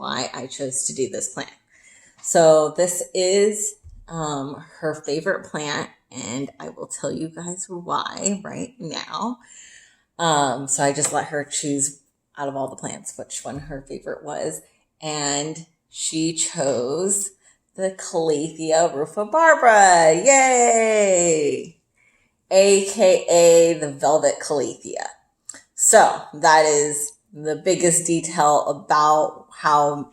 why I chose to do this plant. So this is her favorite plant, and I will tell you guys why right now. So I just let her choose out of all the plants which one her favorite was, and she chose the Calathea Rufibarba. Yay! AKA the velvet Calathea. So that is the biggest detail about how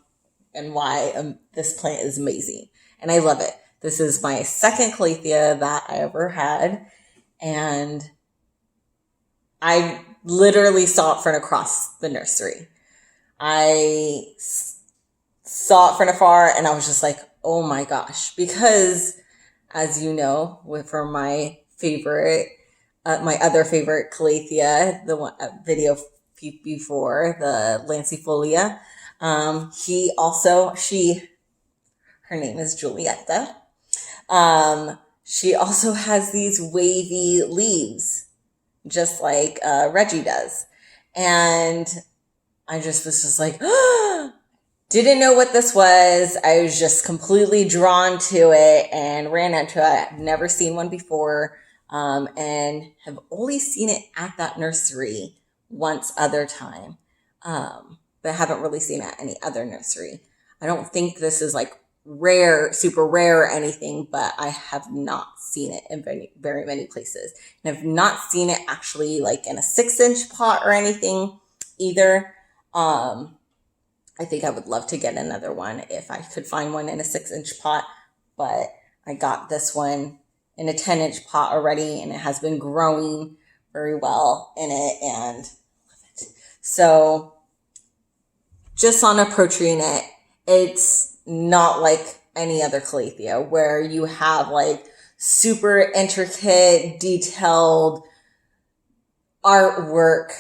and why this plant is amazing. And I love it. This is my second Calathea that I ever had. And I literally saw it from across the nursery. I saw it from afar and I was just like, oh my gosh. Because as you know, for my favorite, my other favorite Calathea, the one video before, the lancifolia, her name is Julietta. She also has these wavy leaves, just like Reggie does. And I just was just like, didn't know what this was. I was just completely drawn to it and ran into it. I've never seen one before, and have only seen it at that nursery once other time, but I haven't really seen it at any other nursery. I don't think this is like rare, super rare or anything, but I have not seen it in very, very many places. And I've not seen it actually like in a 6-inch pot or anything either. I think I would love to get another one if I could find one in a 6-inch pot, but I got this one in a 10-inch pot already, and it has been growing very well in it, and love it. So just on approaching it, it's not like any other Calathea where you have like super intricate, detailed artwork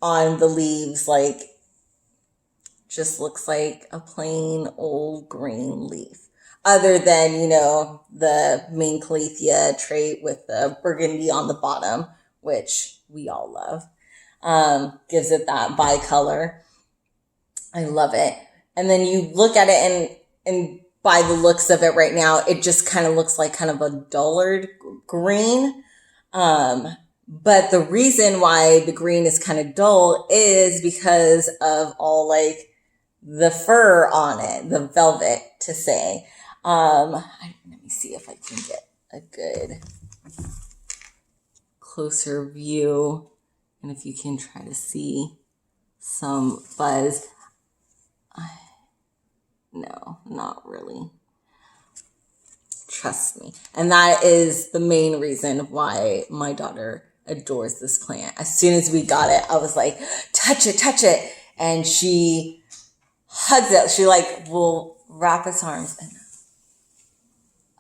on the leaves. Like, just looks like a plain old green leaf. Other than, the main Calathea trait with the burgundy on the bottom, which we all love. Gives it that bicolor. I love it. And then you look at it and by the looks of it right now, it just kind of looks like kind of a dullard green. But the reason why the green is kind of dull is because of all like the fur on it, the velvet to say. Let me see if I can get a good closer view, and if you can try to see some buzz. No, not really. Trust me. And that is the main reason why my daughter adores this plant. As soon as we got it, I was like, touch it. And she hugs it. She like will wrap its arms and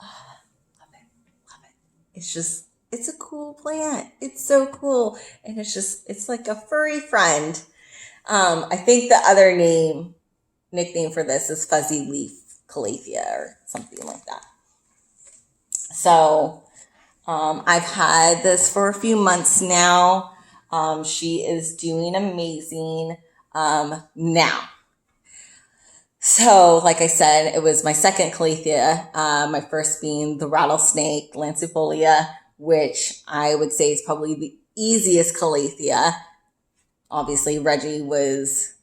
love it. It's a cool plant. It's so cool. And it's like a furry friend. I think the other nickname for this is fuzzy leaf Calathea or something like that. So, I've had this for a few months now. She is doing amazing, now. So, like I said, it was my second Calathea, my first being the rattlesnake lancifolia, which I would say is probably the easiest Calathea. Obviously, Reggie was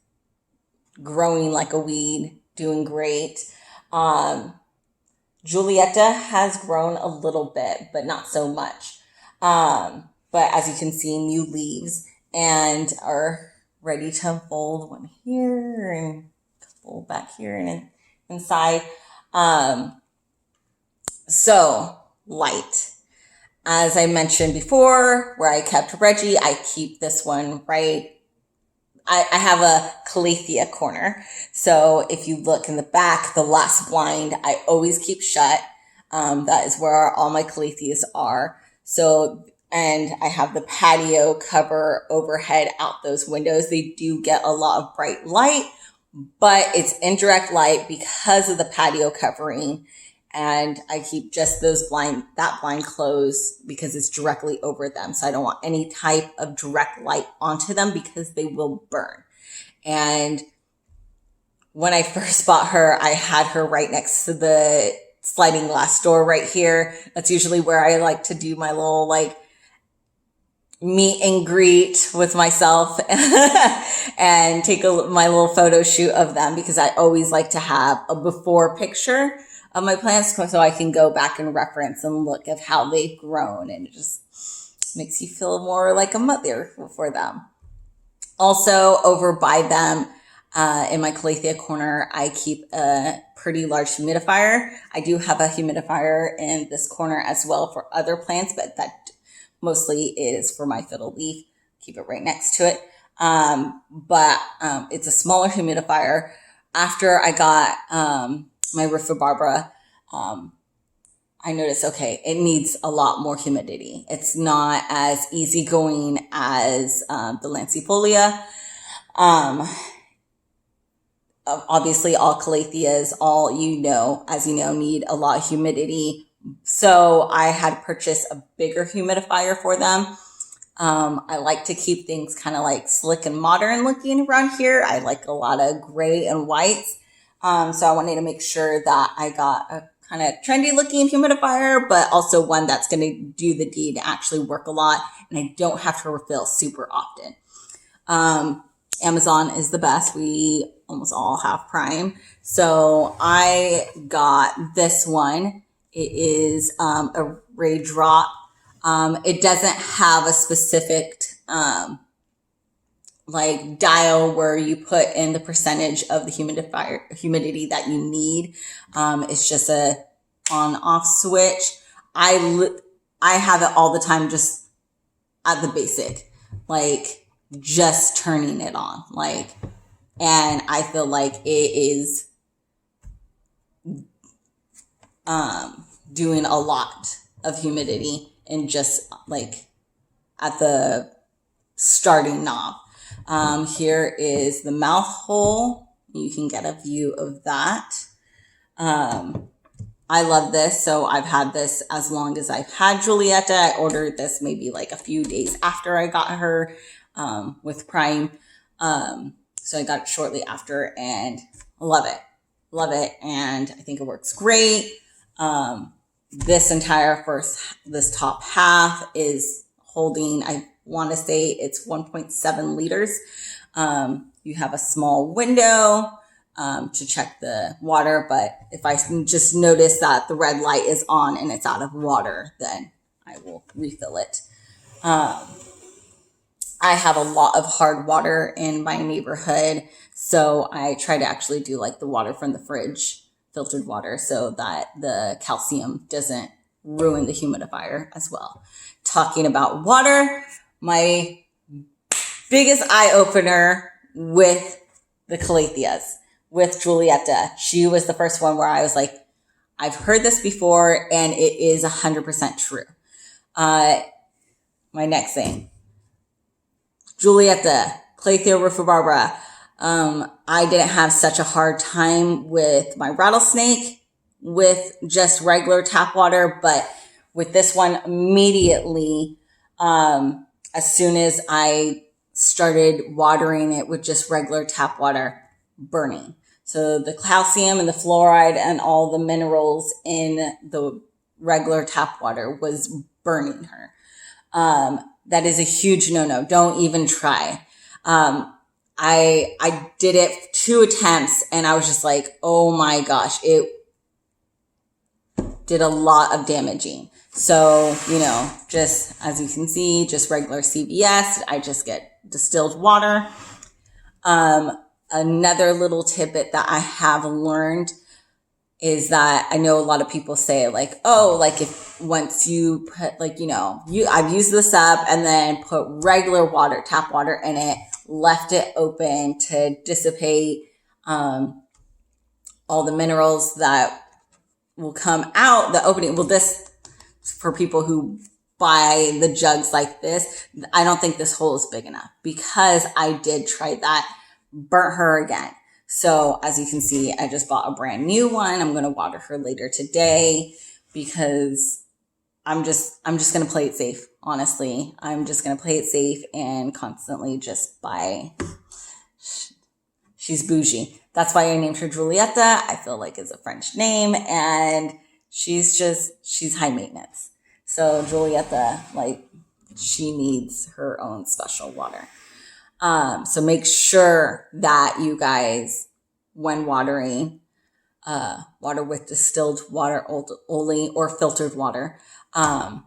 growing like a weed, doing great. Julietta has grown a little bit, but not so much. But as you can see, new leaves and are ready to unfold, one here and a couple back here and inside. So light. As I mentioned before, where I kept Reggie, I keep this one right. I have a Calathea corner. So if you look in the back, the last blind, I always keep shut. That is where all my Calatheas are. So, and I have the patio cover overhead out those windows. They do get a lot of bright light, but it's indirect light because of the patio covering. And I keep just that blind closed because it's directly over them. So I don't want any type of direct light onto them because they will burn. And when I first bought her, I had her right next to the sliding glass door right here. That's usually where I like to do my little like meet and greet with myself and take my little photo shoot of them, because I always like to have a before picture of my plants so I can go back and reference and look at how they've grown, and it just makes you feel more like a mother for them. Also, over by them, in my Calathea corner, I keep a pretty large humidifier. I do have a humidifier in this corner as well for other plants, but that mostly is for my fiddle leaf. Keep it right next to it. But it's a smaller humidifier. After I got my Rufibarba, I noticed, okay, it needs a lot more humidity. It's not as easygoing as the Lancifolia. Obviously, all Calatheas, as you know, need a lot of humidity. So I had purchased a bigger humidifier for them. I like to keep things kind of like slick and modern looking around here. I like a lot of gray and whites. So I wanted to make sure that I got a kind of trendy looking humidifier, but also one that's going to do the deed and actually work a lot, and I don't have to refill super often. Amazon is the best. We almost all have Prime. So I got this one. It is a Ray Drop. It doesn't have a specific like dial where you put in the percentage of the humidity that you need. It's just a on-off switch. I have it all the time, just at the basic, like just turning it on, like, and I feel like it is doing a lot of humidity and just like at the starting knob. Here is the mouth hole. You can get a view of that. I love this. So I've had this as long as I've had Julietta. I ordered this maybe like a few days after I got her with Prime. So I got it shortly after and love it. Love it. And I think it works great. This entire this top half is holding, I want to say it's 1.7 liters. You have a small window to check the water, but if I just notice that the red light is on and it's out of water, then I will refill it. I have a lot of hard water in my neighborhood, so I try to actually do like the water from the fridge, filtered water, so that the calcium doesn't ruin the humidifier as well. Talking about water, my biggest eye opener with the Calatheas, with Julietta, she was the first one where I was like, I've heard this before and it is 100% true. My next thing, Julietta, Calathea Rufibarba. I didn't have such a hard time with my rattlesnake with just regular tap water, but with this one immediately, as soon as I started watering it with just regular tap water, burning. So the calcium and the fluoride and all the minerals in the regular tap water was burning her. That is a huge no-no. Don't even try. I did it 2 attempts and I was just like, oh my gosh, it did a lot of damaging. So, just as you can see, just regular CVS, I just get distilled water. Another little tidbit that I have learned is that I know a lot of people say like, oh, like if once you put like, I've used this up and then put regular water, tap water in it, left it open to dissipate, all the minerals that will come out the opening. Well, this, for people who buy the jugs like this, I don't think this hole is big enough, because I did try that, burnt her again. So as you can see, I just bought a brand new one. I'm going to water her later today because I'm just going to play it safe. Honestly, I'm just going to play it safe and constantly just buy. She's bougie. That's why I named her Julieta. I feel like it's a French name, and she's high maintenance. So Julieta, like, she needs her own special water. So make sure that you guys, when watering, water with distilled water only or filtered water. I'm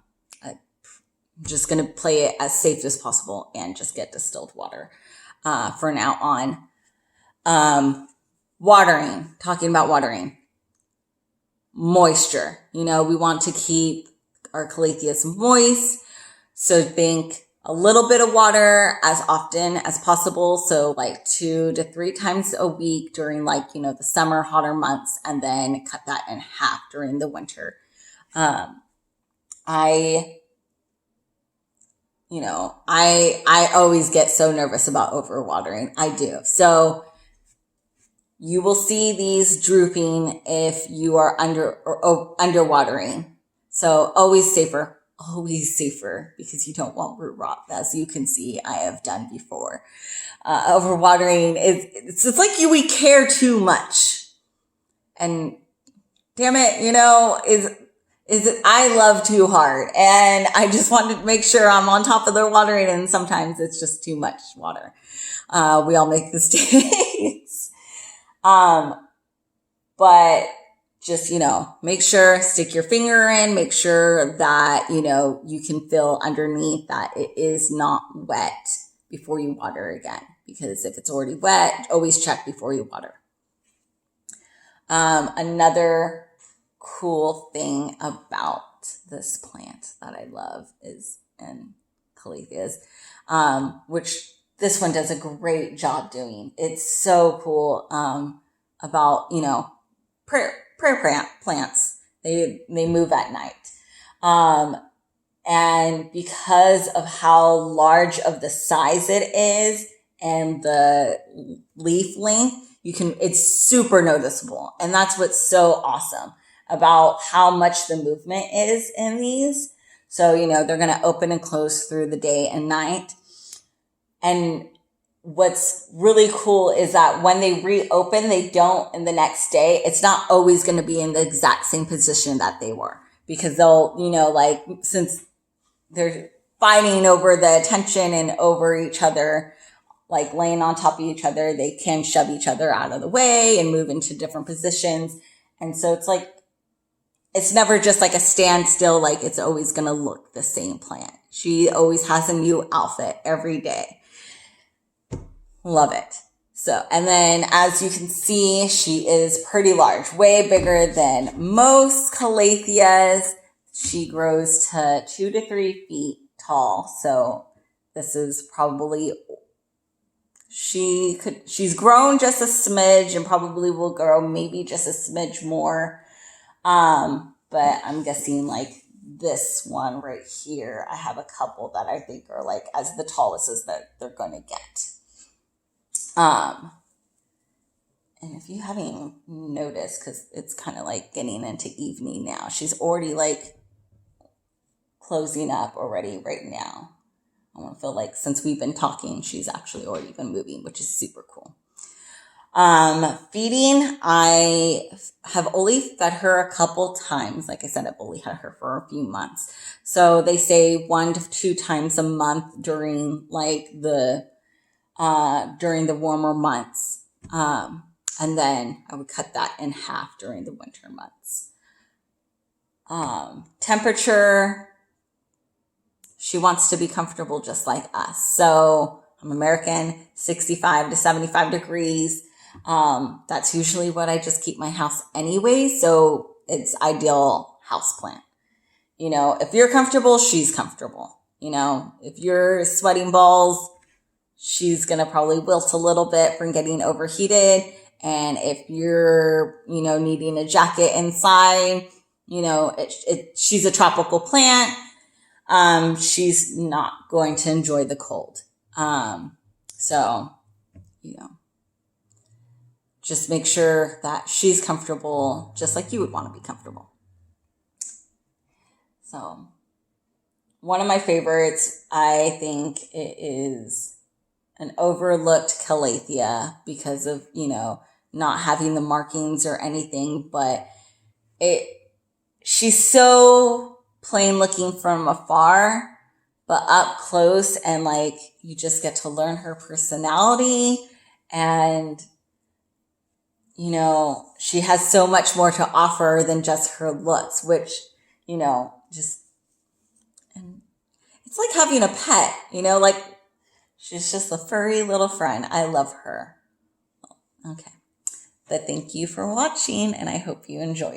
just going to play it as safe as possible and just get distilled water for now on. Talking about watering. Moisture. You know, we want to keep our calatheas moist. So think a little bit of water as often as possible. So like 2 to 3 times a week during, like, you know, the summer hotter months, and then cut that in half during the winter. I always get so nervous about overwatering. I do. So you will see these drooping if you are underwatering. So always safer because you don't want root rot, as you can see I have done before. Overwatering it's like we care too much, and damn it, you know, I love too hard, and I just want to make sure I'm on top of the watering, and sometimes it's just too much water. We all make mistakes. But just, you know, make sure, stick your finger in, make sure that, you know, you can feel underneath that it is not wet before you water again. Because if it's already wet, always check before you water. Another cool thing about this plant that I love and Calatheas, which this one does a great job doing. It's so cool, about, you know, prayer plants. They move at night. And because of how large of the size it is and the leaf length, it's super noticeable. And that's what's so awesome about how much the movement is in these. So, you know, they're going to open and close through the day and night. And what's really cool is that when they reopen, they don't in the next day. It's not always going to be in the exact same position that they were, because they'll, you know, like, since they're fighting over the attention and over each other, like laying on top of each other, they can shove each other out of the way and move into different positions. And so it's like, it's never just like a standstill, like it's always going to look the same plant. She always has a new outfit every day. Love it. So, and then as you can see, she is pretty large, way bigger than most Calatheas. She grows to 2 to 3 feet tall. So this is probably, she's grown just a smidge and probably will grow maybe just a smidge more. But I'm guessing like this one right here, I have a couple that I think are like as the tallest as that they're going to get. And if you haven't noticed, because it's kind of like getting into evening now, she's already like closing up already right now. I want to feel like since we've been talking, she's actually already been moving, which is super cool. Feeding, I have only fed her a couple times. Like I said, I've only had her for a few months. So they say 1 to 2 times a month during like during the warmer months. And then I would cut that in half during the winter months. Temperature, she wants to be comfortable just like us. So I'm American, 65 to 75 degrees. That's usually what I just keep my house anyway. So it's ideal houseplant. You know, if you're comfortable, she's comfortable. You know, if you're sweating balls, she's going to probably wilt a little bit from getting overheated. And if you're, you know, needing a jacket inside, you know, she's a tropical plant. She's not going to enjoy the cold. So, you know, just make sure that she's comfortable, just like you would want to be comfortable. So, one of my favorites, I think it is an overlooked Calathea because of, not having the markings or anything, but she's so plain looking from afar, but up close and like you just get to learn her personality, and she has so much more to offer than just her looks, which, just, and it's like having a pet, like she's just a furry little friend. I love her. Okay. But thank you for watching, and I hope you enjoyed.